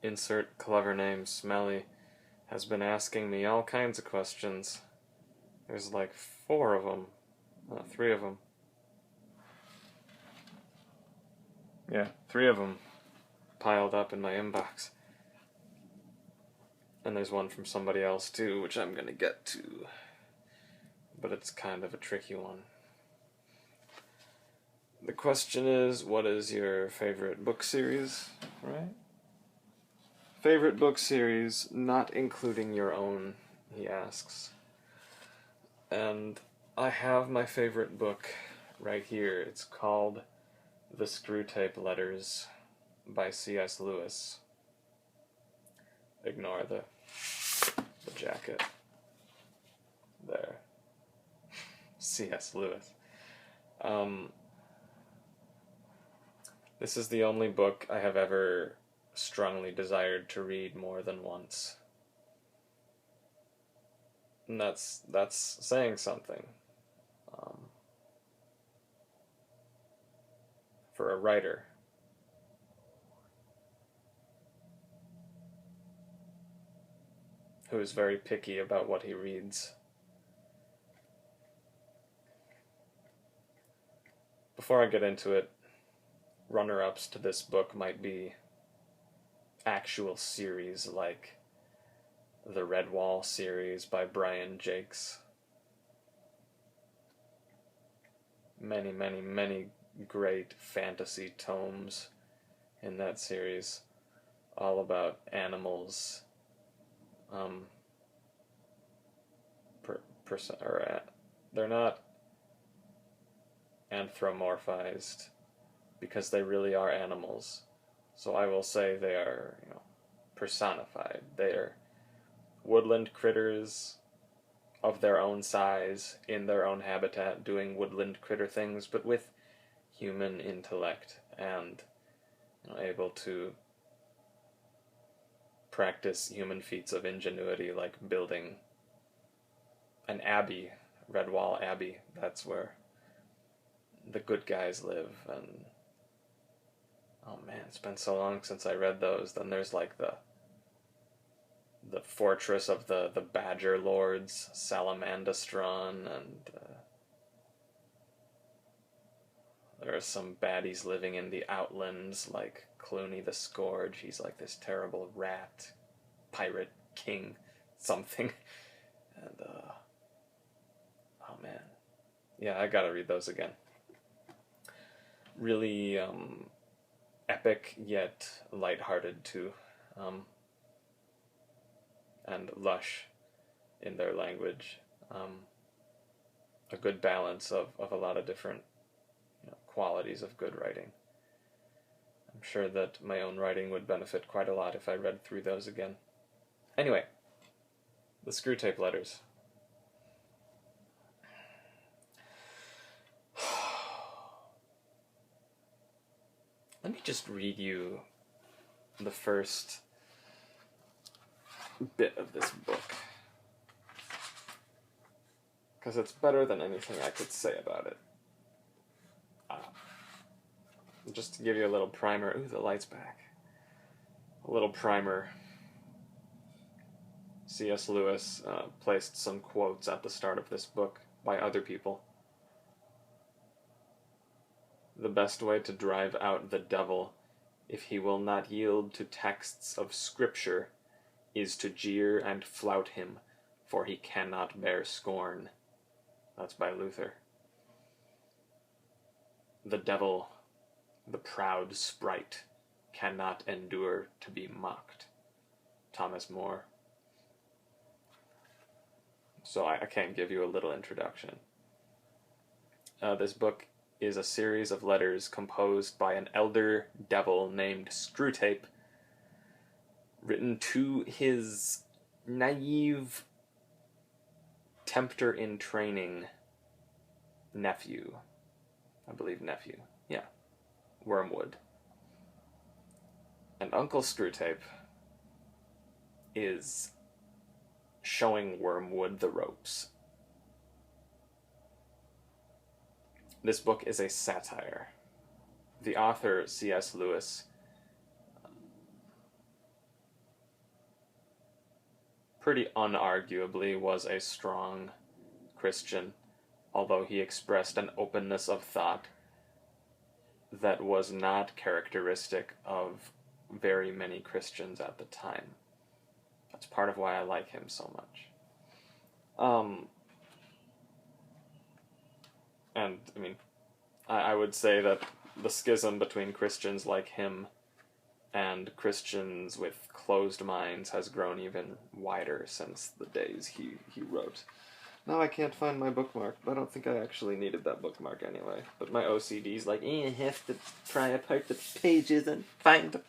Insert clever name Smelly has been asking me all kinds of questions. There's like 4 of them. 3 of them. Yeah, 3 of them piled up in my inbox. And there's one from somebody else too, which I'm gonna get to. But it's kind of a tricky one. The question is, what is your favorite book series, right? Favorite book series, not including your own, he asks. And I have my favorite book right here. It's called The Screwtape Letters by C.S. Lewis. Ignore the jacket. There. C.S. Lewis. This is the only book I have ever strongly desired to read more than once. And that's saying something. For a writer. Who is very picky about what he reads. Before I get into it, runner-ups to this book might be actual series like the Redwall series by Brian Jakes. Many, many, many great fantasy tomes in that series, all about animals. They're not anthropomorphized because they really are animals. So I will say they are, personified. They are woodland critters of their own size, in their own habitat, doing woodland critter things, but with human intellect and able to practice human feats of ingenuity, like building an abbey, Redwall Abbey. That's where the good guys live. And oh man, it's been so long since I read those. Then there's like the fortress of the Badger Lords, Salamandastron, and there are some baddies living in the Outlands, like Clooney the Scourge. He's like this terrible rat, pirate king, something. And, oh man. Yeah, I gotta read those again. Really, epic, yet lighthearted too. And lush in their language. A good balance of a lot of different qualities of good writing. I'm sure that my own writing would benefit quite a lot if I read through those again. Anyway, the Screwtape Letters. Let me just read you the first bit of this book, because it's better than anything I could say about it. Just to give you a little primer. Ooh, the light's back. A little primer. C.S. Lewis placed some quotes at the start of this book by other people. The best way to drive out the devil, if he will not yield to texts of Scripture, is to jeer and flout him, for he cannot bear scorn. That's by Luther. The devil, the proud sprite, cannot endure to be mocked. Thomas More. So I can't give you a little introduction. This book is a series of letters composed by an elder devil named Screwtape, written to his naive tempter-in-training nephew. I believe nephew. Yeah. Wormwood. And Uncle Screwtape is showing Wormwood the ropes. This book is a satire. The author, C.S. Lewis, pretty unarguably was a strong Christian, although he expressed an openness of thought that was not characteristic of very many Christians at the time. That's part of why I like him so much. And, I mean, I would say that the schism between Christians like him and Christians with closed minds has grown even wider since the days he wrote. Now I can't find my bookmark, but I don't think I actually needed that bookmark anyway. But my OCD's like, I have to pry apart the pages and find them.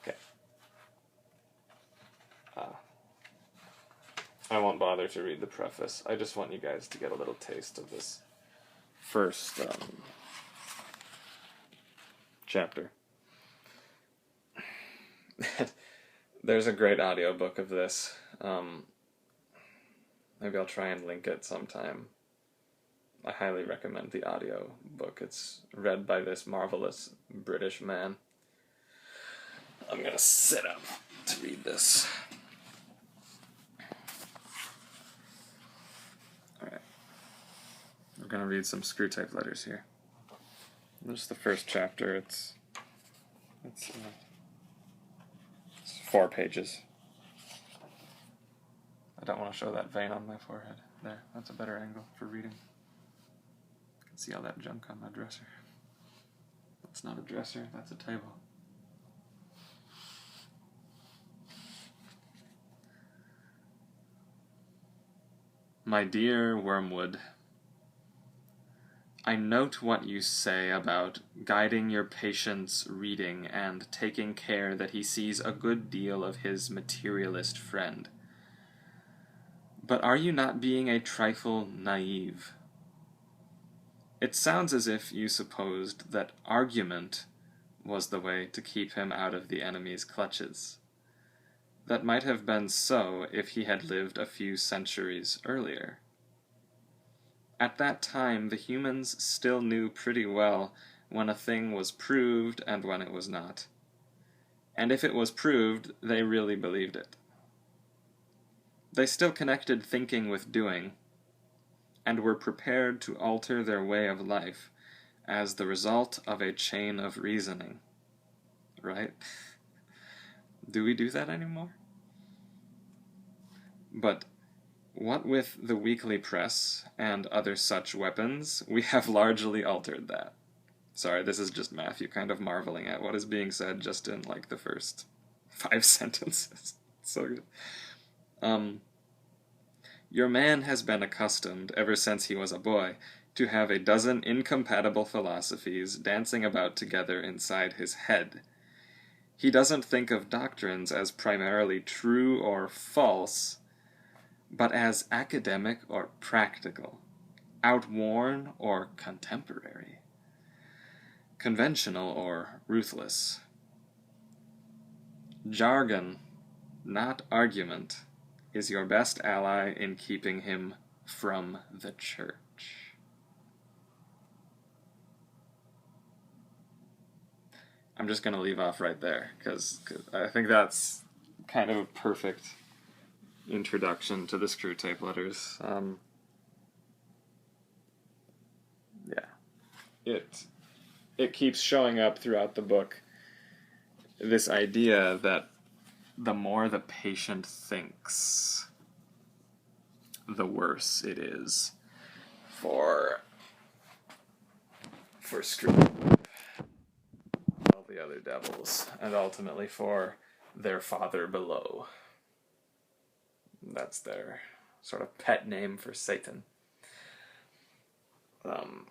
Okay. I won't bother to read the preface. I just want you guys to get a little taste of this first chapter. There's a great audiobook of this. Maybe I'll try and link it sometime. I highly recommend the audio book. It's read by this marvelous British man. I'm gonna sit up to read this. Alright. We're gonna read some screw type letters here. This is the first chapter. It's 4 pages. I don't want to show that vein on my forehead. There, that's a better angle for reading. You can see all that junk on my dresser. That's not a dresser, that's a table. My dear Wormwood, I note what you say about guiding your patient's reading and taking care that he sees a good deal of his materialist friend. But are you not being a trifle naive? It sounds as if you supposed that argument was the way to keep him out of the enemy's clutches. That might have been so if he had lived a few centuries earlier. At that time, the humans still knew pretty well when a thing was proved and when it was not. And if it was proved, they really believed it. They still connected thinking with doing, and were prepared to alter their way of life as the result of a chain of reasoning. Right? Do we do that anymore? But what with the weekly press and other such weapons, we have largely altered that. Sorry, this is just Matthew kind of marveling at what is being said just in, like, the first 5 sentences. So good. Your man has been accustomed, ever since he was a boy, to have a dozen incompatible philosophies dancing about together inside his head. He doesn't think of doctrines as primarily true or false, but as academic or practical, outworn or contemporary, conventional or ruthless. Jargon, not argument, is your best ally in keeping him from the church. I'm just going to leave off right there, because I think that's kind of a perfect introduction to the screw tape letters. Yeah. It keeps showing up throughout the book, this idea that the more the patient thinks, the worse it is for screw all the other devils, and ultimately for their father below. That's their sort of pet name for Satan. Oh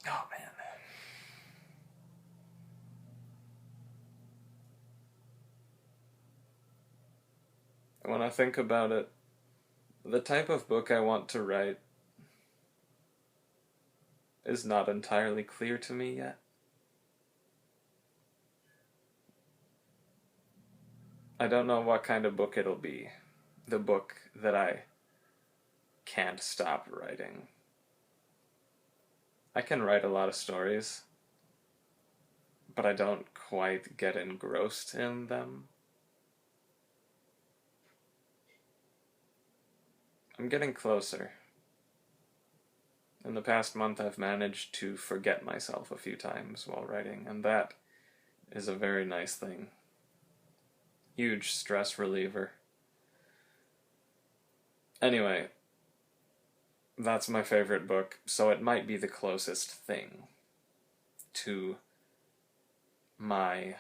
man. When I think about it, the type of book I want to write is not entirely clear to me yet. I don't know what kind of book it'll be. The book that I can't stop writing. I can write a lot of stories, but I don't quite get engrossed in them. I'm getting closer. In the past month, I've managed to forget myself a few times while writing, and that is a very nice thing. Huge stress reliever. Anyway, that's my favorite book, so it might be the closest thing to my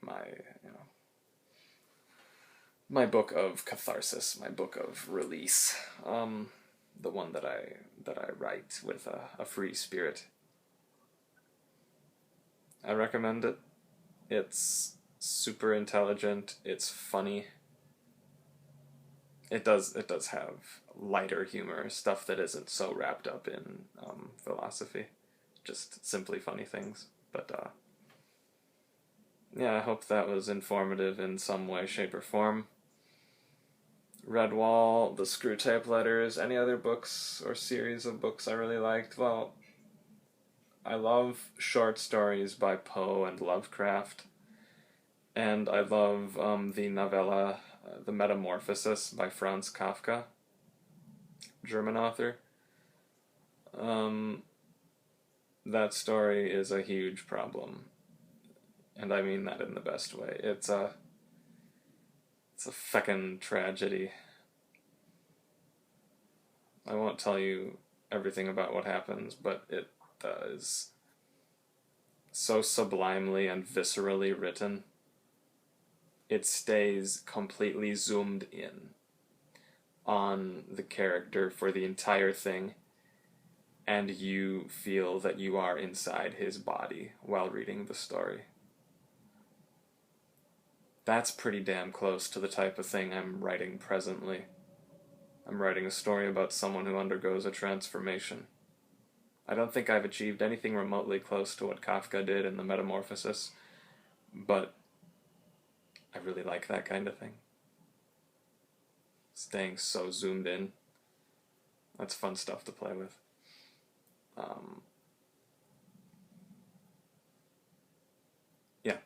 my you know my book of catharsis, my book of release, the one that I write with a free spirit. I recommend it. It's super intelligent. It's funny. It does have lighter humor, stuff that isn't so wrapped up in philosophy, just simply funny things. But yeah, I hope that was informative in some way, shape, or form. Redwall, the Screwtape Letters, any other books or series of books I really liked? Well, I love short stories by Poe and Lovecraft, and I love the novella The Metamorphosis by Franz Kafka, German author. That story is a huge problem, and I mean that in the best way. It's a feckin' tragedy. I won't tell you everything about what happens, but it is so sublimely and viscerally written. It stays completely zoomed in on the character for the entire thing, and you feel that you are inside his body while reading the story. That's pretty damn close to the type of thing I'm writing presently. I'm writing a story about someone who undergoes a transformation. I don't think I've achieved anything remotely close to what Kafka did in The Metamorphosis, but I really like that kind of thing. Staying so zoomed in. That's fun stuff to play with. Yeah.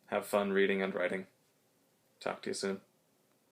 Have fun reading and writing. Talk to you soon.